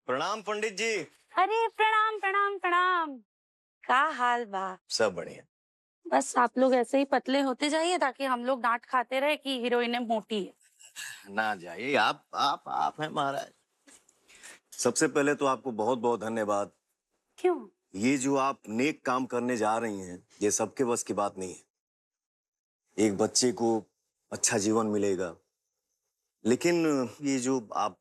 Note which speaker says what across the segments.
Speaker 1: प्रणाम पंडित जी।
Speaker 2: अरे प्रणाम प्रणाम प्रणाम। का हाल बा?
Speaker 1: सब बढ़िया।
Speaker 2: बस आप लोग ऐसे ही पतले होते जाइए ताकि हम लोग डांट खाते रहे कि हीरोइन मोटी है।
Speaker 1: ना जाइए, आप हैं महाराज। सबसे पहले तो आपको बहुत बहुत धन्यवाद।
Speaker 2: क्यों?
Speaker 1: ये जो आप नेक काम करने जा रही हैं, ये सबके बस की बात नहीं है। एक बच्चे को अच्छा जीवन मिलेगा, लेकिन ये जो आप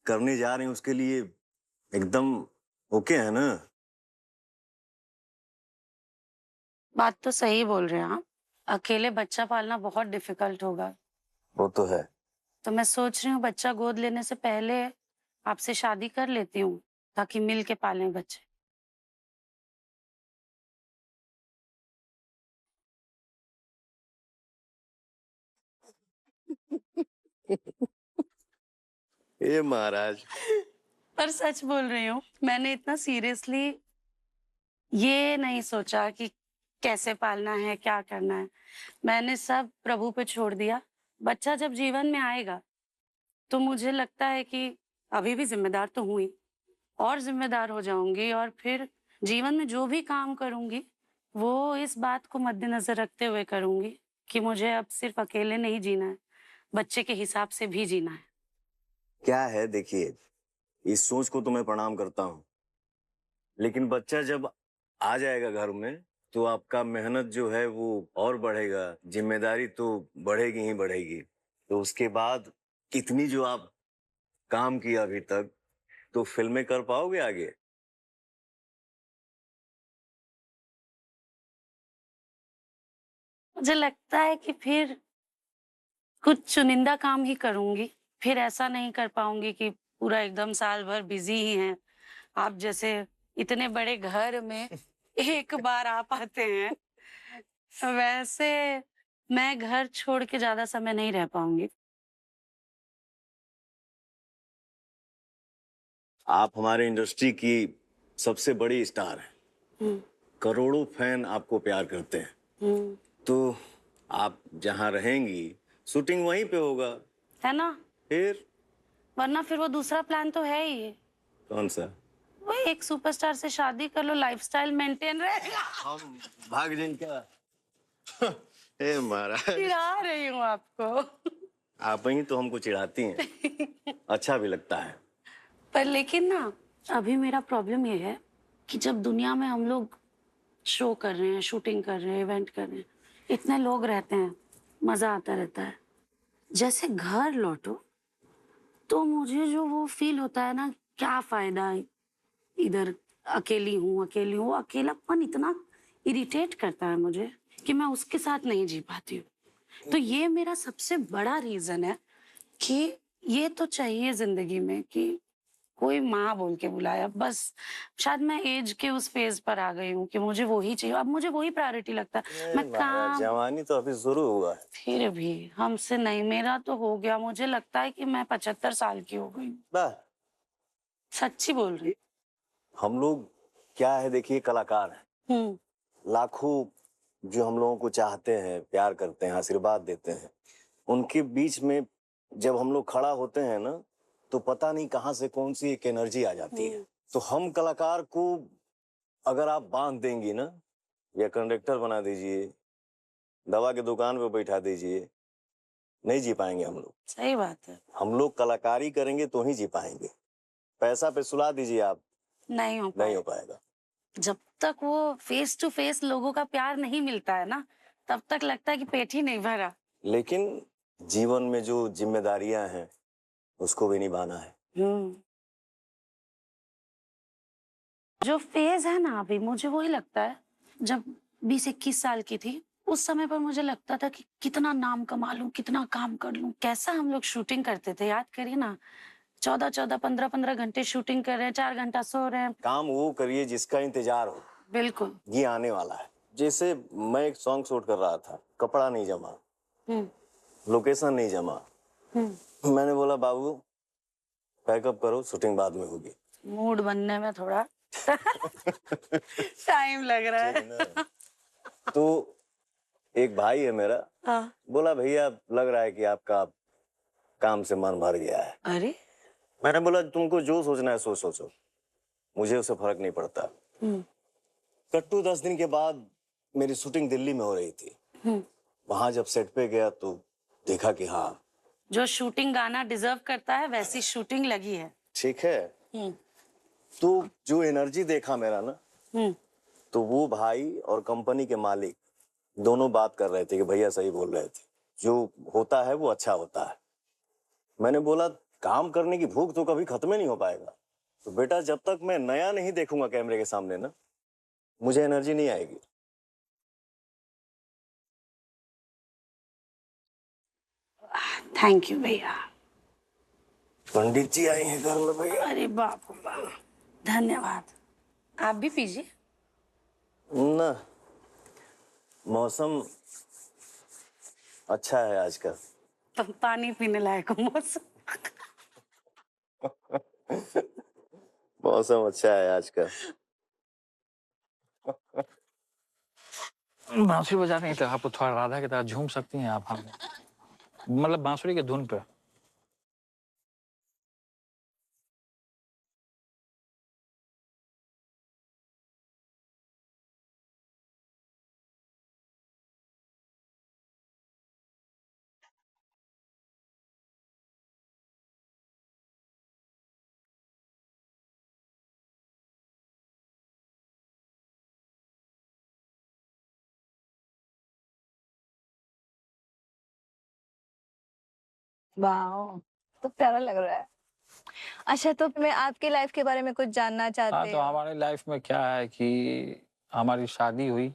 Speaker 1: करने जा रहे हैं उसके लिए एकदम ओके है ना?
Speaker 2: बात तो सही बोल रहे हैं आप। अकेले बच्चा पालना बहुत डिफिकल्ट होगा।
Speaker 1: वो तो है।
Speaker 2: तो मैं सोच रही हूँ बच्चा गोद लेने से पहले आपसे शादी कर लेती हूँ ताकि मिल के पालें बच्चे।
Speaker 1: ये महाराज।
Speaker 2: पर सच बोल रही हूँ, मैंने इतना सीरियसली ये नहीं सोचा कि कैसे पालना है, क्या करना है। मैंने सब प्रभु पे छोड़ दिया। बच्चा जब जीवन में आएगा तो मुझे लगता है कि अभी भी जिम्मेदार तो हूं ही, और जिम्मेदार हो जाऊंगी, और फिर जीवन में जो भी काम करूंगी वो इस बात को मद्देनजर रखते हुए करूंगी कि मुझे अब सिर्फ अकेले नहीं जीना है, बच्चे के हिसाब से भी जीना है।
Speaker 1: क्या है, देखिए, इस सोच को तो मैं प्रणाम करता हूँ, लेकिन बच्चा जब आ जाएगा घर में तो आपका मेहनत जो है वो और बढ़ेगा, जिम्मेदारी तो बढ़ेगी ही बढ़ेगी। तो उसके बाद इतनी जो आप काम किया अभी तक, तो फिल्में कर पाओगे आगे?
Speaker 2: मुझे लगता है कि फिर कुछ चुनिंदा काम ही करूंगी, फिर ऐसा नहीं कर पाऊंगी कि पूरा एकदम साल भर बिजी ही हैं। आप जैसे इतने बड़े घर में एक बार आ पाते हैं, वैसे मैं घर छोड़ के ज्यादा समय नहीं रह पाऊंगी।
Speaker 1: आप हमारे इंडस्ट्री की सबसे बड़ी स्टार हैं।
Speaker 2: हम्म।
Speaker 1: करोड़ों फैन आपको प्यार करते हैं।
Speaker 2: हम्म।
Speaker 1: तो आप जहाँ रहेंगी, शूटिंग वहीं पे होगा।
Speaker 2: है ना?
Speaker 1: फिर
Speaker 2: वरना फिर वो दूसरा प्लान तो है ही।
Speaker 1: कौन सा?
Speaker 2: वही एक सुपरस्टार से शादी कर लो, लाइफस्टाइल मेंटेन रहेगा।
Speaker 1: हम भाग जाएं क्या? ए महाराज,
Speaker 2: चिढ़ा रही हूँ आपको।
Speaker 1: आप ही तो हमको चिढ़ाती हैं। अच्छा भी लगता है।
Speaker 2: पर लेकिन ना, अभी मेरा प्रॉब्लम ये है कि जब दुनिया में हम लोग शो कर रहे हैं, शूटिंग कर रहे हैं, इवेंट कर रहे हैं, इतने लोग रहते हैं, मजा आता रहता है, जैसे घर लौटो तो मुझे जो वो फील होता है ना, क्या फायदा इधर अकेली हूँ, वो अकेलापन इतना इरिटेट करता है मुझे कि मैं उसके साथ नहीं जी पाती हूँ। तो ये मेरा सबसे बड़ा रीजन है कि ये तो चाहिए जिंदगी में कि कोई माँ बोल के बुलाया बस। शायद मैं एज के उस फेज पर आ गई हूँ कि मुझे वही चाहिए, अब मुझे वही प्रायोरिटी लगता है। मैं
Speaker 1: महाराज,
Speaker 2: काम,
Speaker 1: जवानी तो अभी शुरू हुआ है।
Speaker 2: फिर भी हमसे नहीं, मेरा तो हो गया, मुझे लगता है कि मैं 75 साल की हो गई हूँ।
Speaker 1: वाह।
Speaker 2: सच्ची बोल रही
Speaker 1: हम लोग क्या है, देखिए, कलाकार हैं।
Speaker 2: हूँ।
Speaker 1: लाखों जो हम लोगों को चाहते हैं, प्यार करते हैं, आशीर्वाद देते हैं, उनके बीच में जब हम लोग खड़ा होते हैं ना, तो पता नहीं कहाँ से कौन सी एक एनर्जी आ जाती है। तो हम कलाकार को अगर आप बांध देंगी ना, या कंडक्टर बना दीजिए, दवा की दुकान पे बैठा दीजिए, नहीं जी पाएंगे हम लोग।
Speaker 2: सही बात है।
Speaker 1: हम लोग कलाकारी करेंगे तो ही जी पाएंगे। पैसा पे सुला दीजिए आप,
Speaker 2: नहीं हो
Speaker 1: नहीं हो
Speaker 2: पाएगा।
Speaker 1: पाएगा।
Speaker 2: जब तक वो फेस टू फेस लोगों का प्यार नहीं मिलता है ना, तब तक लगता है कि पेट ही नहीं भरा।
Speaker 1: लेकिन जीवन में जो जिम्मेदारियां हैं, उसको भी निभाना है।
Speaker 2: हम्म। जो फेज है ना अभी, मुझे वही लगता है, जब 20-21 साल की थी उस समय पर मुझे लगता था कि कितना नाम कमा लूं, कितना काम कर लूं। कैसा हम लोग शूटिंग करते थे, याद करिए ना। 14-14, 15-15 घंटे शूटिंग कर रहे हैं, 4 घंटा सो रहे हैं।
Speaker 1: काम वो करिए जिसका इंतजार हो,
Speaker 2: बिल्कुल।
Speaker 1: ये आने वाला है। जैसे मैं एक सॉन्ग शूट कर रहा था, कपड़ा नहीं जमा,
Speaker 2: हम्म।
Speaker 1: लोकेशन नहीं जमा। मैंने बोला बाबू पैकअप करो, शूटिंग बाद में होगी।
Speaker 2: मूड बनने में थोड़ा टाइम लग रहा
Speaker 1: ठीक
Speaker 2: है।
Speaker 1: ना? तो एक भाई है मेरा, बोला भैया लग रहा है कि आपका काम से मन भर गया है।
Speaker 2: अरे,
Speaker 1: मैंने बोला तुमको जो सोचना है सो सोचो, मुझे उससे फर्क नहीं पड़ता।
Speaker 2: हम्म,
Speaker 1: कट्टू 10 दिन के बाद मेरी शूटिंग दिल्ली में हो रही थी।
Speaker 2: हम्म।
Speaker 1: वहां जब सेट पे गया तो देखा कि हाँ
Speaker 2: जो शूटिंग गाना डिजर्व करता है वैसी शूटिंग लगी है।
Speaker 1: ठीक है।
Speaker 2: हम्म,
Speaker 1: तो जो एनर्जी देखा मेरा ना,
Speaker 2: हम्म।
Speaker 1: तो वो भाई और कंपनी के मालिक दोनों बात कर रहे थे कि भैया सही बोल रहे थे, जो होता है वो अच्छा होता है। मैंने बोला काम करने की भूख तो कभी खत्म ही नहीं हो पाएगा। तो बेटा जब तक मैं नया नहीं देखूंगा कैमरे के सामने ना, मुझे एनर्जी नहीं आएगी।
Speaker 2: थैंक यू भैया।
Speaker 1: पंडित जी आए हैं घर में भैया।
Speaker 2: अरे बाप रे बाप, धन्यवाद। आप भी पीजिए।
Speaker 1: ना, मौसम अच्छा है आज का।
Speaker 2: पानी पीने लायक मौसम।
Speaker 1: मौसम अच्छा है आज का।
Speaker 3: बांसुरी बजाने की तरह आपको थोड़ा राधा की तरह झूम सकती हैं आप, हम मतलब बांसुरी की धुन पे।
Speaker 4: वाह, तो प्यारा लग रहा है। अच्छा, तो मैं आपकी लाइफ के बारे में कुछ जानना
Speaker 3: हाँ,
Speaker 4: चाहते
Speaker 3: तो
Speaker 4: हो?
Speaker 3: हमारी लाइफ में क्या है कि हमारी शादी हुई,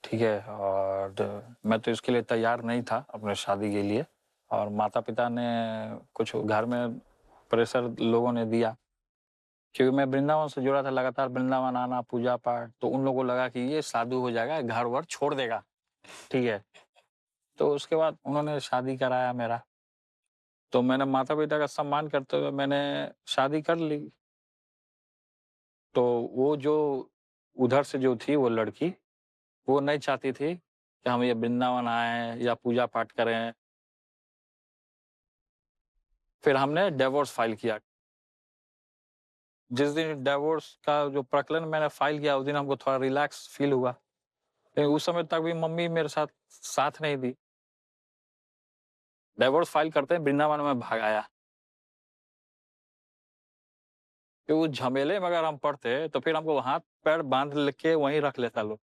Speaker 3: ठीक है, और मैं तो इसके लिए तैयार नहीं था अपने शादी के लिए, और माता पिता ने कुछ घर में प्रेशर लोगों ने दिया, क्योंकि मैं वृंदावन से जुड़ा था, लगातार वृंदावन आना, पूजा पाठ, तो उन लोगों को लगा कि ये साधु हो जाएगा, घर वर छोड़ देगा, ठीक है। तो उसके बाद उन्होंने शादी कराया मेरा, तो मैंने माता पिता का सम्मान करते हुए मैंने शादी कर ली। तो वो जो उधर से जो थी वो लड़की, वो नहीं चाहती थी कि हम ये वृंदावन आएँ या पूजा पाठ करें। फिर हमने डिवोर्स फाइल किया। जिस दिन डिवोर्स का जो प्रकरण मैंने फाइल किया, उस दिन हमको थोड़ा रिलैक्स फील हुआ। लेकिन उस समय तक भी मम्मी मेरे साथ नहीं दी। डिवोर्स फाइल करते ही वृंदावन में भाग आया। कि उस झमेले में अगर हम पड़ते तो फिर हमको हाथ पैर बांध के वहीं रख लेता लोग।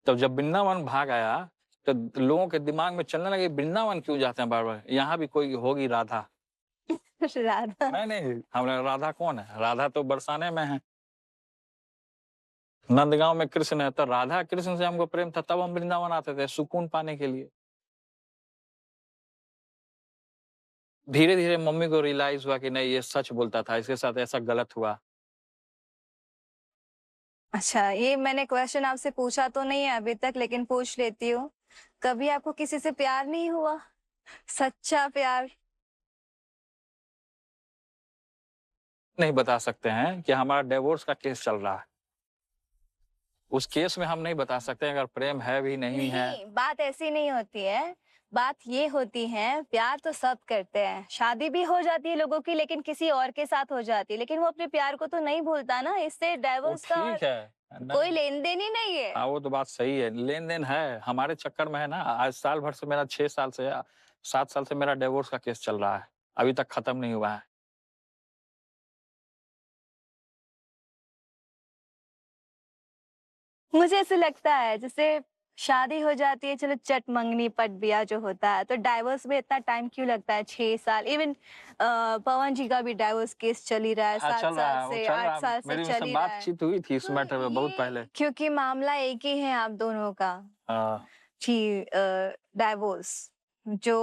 Speaker 3: तब जब वृंदावन भाग आया, तो लोगों के दिमाग में चलने लगे वृंदावन क्यों जाते हैं बार-बार? यहाँ भी कोई होगी राधा।
Speaker 4: राधा।
Speaker 3: नहीं, हमने राधा कौन है? राधा तो बरसाने में है। नंदगांव में कृष्ण है, तो राधा कृष्ण से हमको प्रेम था, तब हम वृंदावन आते थे सुकून पाने के लिए। धीरे-धीरे मम्मी को रियलाइज़ हुआ कि नहीं, ये सच बोलता था, इसके साथ ऐसा गलत हुआ।
Speaker 4: अच्छा, ये मैंने क्वेश्चन आपसे पूछा तो नहीं है अभी तक, लेकिन पूछ लेती हूँ। कभी आपको किसी से प्यार नहीं हुआ? सच्चा प्यार?
Speaker 3: नहीं बता सकते हैं कि हमारा डिवोर्स का केस चल रहा है। उस केस में हम नहीं बता सकते अगर प्रेम है भी नहीं है।
Speaker 4: नहीं, बात ऐसी नहीं होती है। बात ये होती है, प्यार तो सब करते हैं। शादी भी हो जाती है लोगों की, लेकिन किसी और के साथ हो जाती है। लेकिन वो अपने प्यार को तो नहीं भूलता ना, इससे
Speaker 3: वो
Speaker 4: डिवोर्स का
Speaker 3: ठीक है।
Speaker 4: कोई
Speaker 3: नहीं,
Speaker 4: लेन-देन ही नहीं है।
Speaker 3: हाँ, वो तो बात सही है, लेन-देन है, हमारे चक्कर में है ना। आज साल भर से मेरा 6 साल से 7 साल से मेरा डिवोर्स का केस चल रहा है, अभी तक खत्म नहीं हुआ है।
Speaker 4: मुझे ऐसे लगता है जैसे शादी हो जाती है, चलो चट मंगनी पट ब्याह जो होता है, तो डाइवोर्स में इतना टाइम क्यों लगता है? 6 साल। इवन पवन जी का भी डाइवोर्स केस चल ही रहा है,
Speaker 3: हाँ,
Speaker 4: 7
Speaker 3: चल रहा
Speaker 4: साल
Speaker 3: है, वो
Speaker 4: से,
Speaker 3: चल रहा
Speaker 4: 8
Speaker 3: है।
Speaker 4: साल से
Speaker 3: मेरी उनसे
Speaker 4: चल ही रहा है।
Speaker 3: बातचीत हुई थी इस
Speaker 4: तो
Speaker 3: मैटर में बहुत
Speaker 4: ये
Speaker 3: पहले।
Speaker 4: क्योंकि मामला एक ही है आप दोनों का,
Speaker 3: हाँ,
Speaker 4: जी, डाइवोर्स जो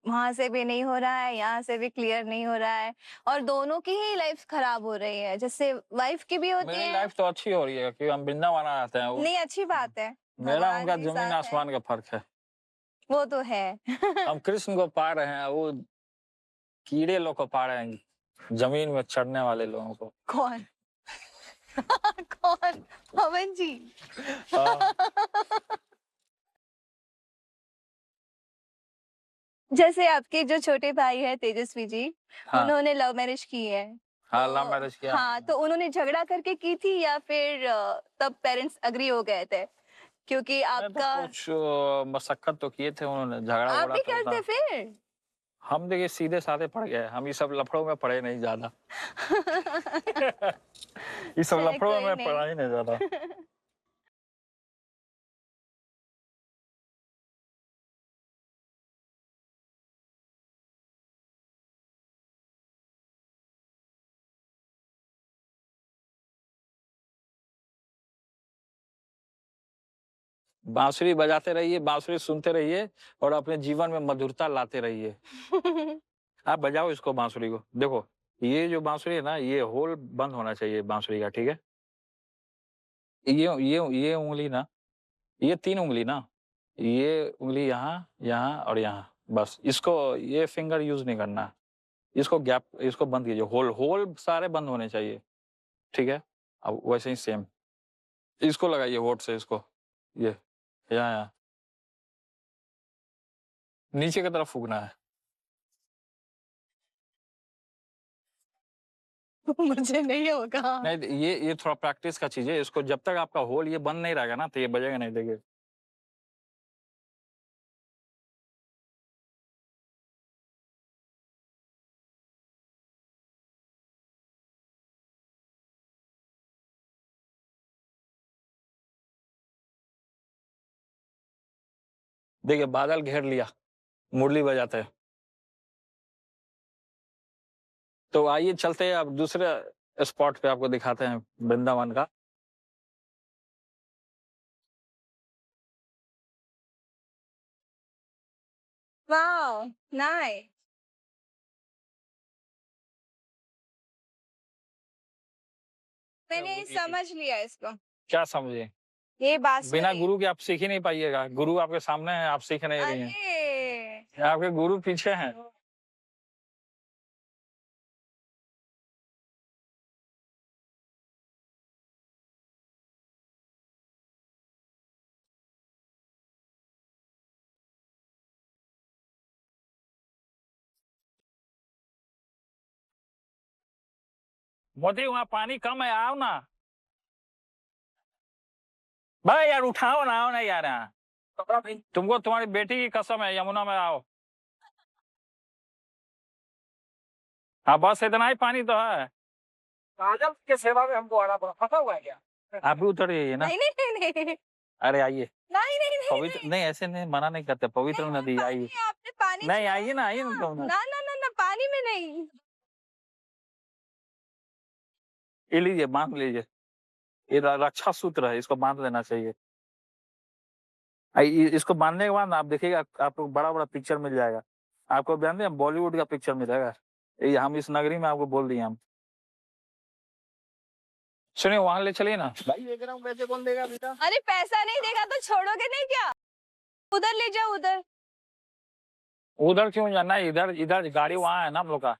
Speaker 4: वहां से भी नहीं हो रहा है, यहाँ से भी क्लियर नहीं हो रहा है, और दोनों की ही लाइफ खराब हो रही है। जैसे वाइफ की भी होती
Speaker 3: मेरी
Speaker 4: है।
Speaker 3: लाइफ तो अच्छी हो रही है कि हम वृंदावन आते हैं।
Speaker 4: नहीं, अच्छी बात है,
Speaker 3: मेरा
Speaker 4: भगवान
Speaker 3: उनका
Speaker 4: भी
Speaker 3: ज़मीन
Speaker 4: साथ है।
Speaker 3: आसमान का फ़र्क है।
Speaker 4: वो तो है।
Speaker 3: हम कृष्ण को पा रहे हैं, वो कीड़े लोग को पा रहे हैं, ज़मीन में चढ़ने वाले लोगों को।
Speaker 4: कौन? कौन? पवन जी।
Speaker 3: हाँ।
Speaker 4: जैसे आपके जो छोटे भाई है तेजस्वी जी,
Speaker 3: हाँ
Speaker 4: उन्होंने लव मैरिज की है।
Speaker 3: हाँ
Speaker 4: तो
Speaker 3: लव मैरिज किया।
Speaker 4: हाँ, तो उन्होंने झगड़ा करके की थी या फिर तब पेरेंट्स एग्री हो गए थे? क्योंकि
Speaker 3: नहीं तो
Speaker 4: आपका
Speaker 3: कुछ मशक्कत तो किए थे उन्होंने, झगड़ा
Speaker 4: आप
Speaker 3: वगड़ा
Speaker 4: भी
Speaker 3: तो
Speaker 4: करते
Speaker 3: था।
Speaker 4: फिर?
Speaker 3: हम देखिए सीधे साधे पड़ गए, हम ये सब लफड़ों में पड़े नहीं ज्यादा। ये सब
Speaker 4: चलिए
Speaker 3: लफड़ों
Speaker 4: कोई
Speaker 3: में
Speaker 4: नहीं।
Speaker 3: पड़ा ही नहीं ज्यादा। बांसुरी बजाते रहिए, बांसुरी सुनते रहिए और अपने जीवन में मधुरता लाते रहिए। आप बजाओ इसको बांसुरी को, देखो ये जो बांसुरी है ना, ये होल बंद होना चाहिए बांसुरी का, ठीक है? ये उंगली ना, ये 3 उंगली ना, ये उंगली यहाँ, यहाँ और यहाँ, बस इसको ये फिंगर यूज़ नहीं करना है। इसको गैप, इसको बंद कीजिए, होल होल सारे बंद होने चाहिए, ठीक है? अब वैसे ही सेम इसको लगाइए होंठ से इसको, ये यहाँ, नीचे की तरफ फूँकना है।
Speaker 4: मुझे नहीं होगा।
Speaker 3: नहीं, ये थोड़ा प्रैक्टिस का चीज़ है, इसको जब तक आपका होल ये बंद नहीं रहेगा ना, तो ये बजेगा नहीं, देखिए। देखिए बादल घेर लिया, मुरली बजाते हैं। तो आइए चलते हैं अब दूसरे स्पॉट पे आपको दिखाते हैं वृंदावन का।
Speaker 4: Wow, nice. मैंने समझ लिया इसको।
Speaker 3: क्या समझे?
Speaker 4: ये
Speaker 3: बिना
Speaker 4: बांसुरी।
Speaker 3: गुरु के आप सीख ही नहीं पाइएगा, गुरु आपके सामने है, आप सीख नहीं रही हैं।
Speaker 4: अरे!
Speaker 3: आपके गुरु पीछे हैं। मोदी वहाँ पानी कम है, आओ ना। भाई यार उठाओ ना, आओ ना यार यहाँ। तुमको तुम्हारी बेटी की कसम है, यमुना में आओ। हाँ बस इतना ही पानी तो है। काजल के सेवा में हमको आना पड़ा, फंसा हुआ है क्या? आप भी उतर जाइए ना।
Speaker 4: नहीं, नहीं, नहीं, नहीं।
Speaker 3: अरे आइए,
Speaker 4: नहीं, नहीं, नहीं,
Speaker 3: पवित्र
Speaker 4: नहीं।
Speaker 3: नहीं, ऐसे नहीं, मना नहीं करते, पवित्र
Speaker 4: नहीं,
Speaker 3: नदी, आइए।
Speaker 4: पानी आपने पानी
Speaker 3: नहीं
Speaker 4: छुआ
Speaker 3: आइए ना, आइए
Speaker 4: है
Speaker 3: ना
Speaker 4: ना।
Speaker 3: तुम।
Speaker 4: ना, ना, ना, ना, पानी में नहीं।
Speaker 3: ये लीजिए, बांध लीजिए, ये रक्षा सूत्र है, इसको बांध लेना चाहिए। इसको बांधने के बाद ना आप देखिएगा, आपको बड़ा बड़ा पिक्चर मिल जाएगा। आपको जानते हैं बॉलीवुड का पिक्चर मिलेगा, ये हम इस नगरी में आपको बोल दिए हम। सुनिए वहां ले चलिए ना। भाई 1 ग्राम पैसे कौन देगा बेटा?
Speaker 4: अरे पैसा नहीं देगा तो छोड़ोगे नहीं क्या? उधर ले जाओ उधर।
Speaker 3: उधर क्यों जाना है, इधर इधर गाड़ी वहां है ना हम लोग का।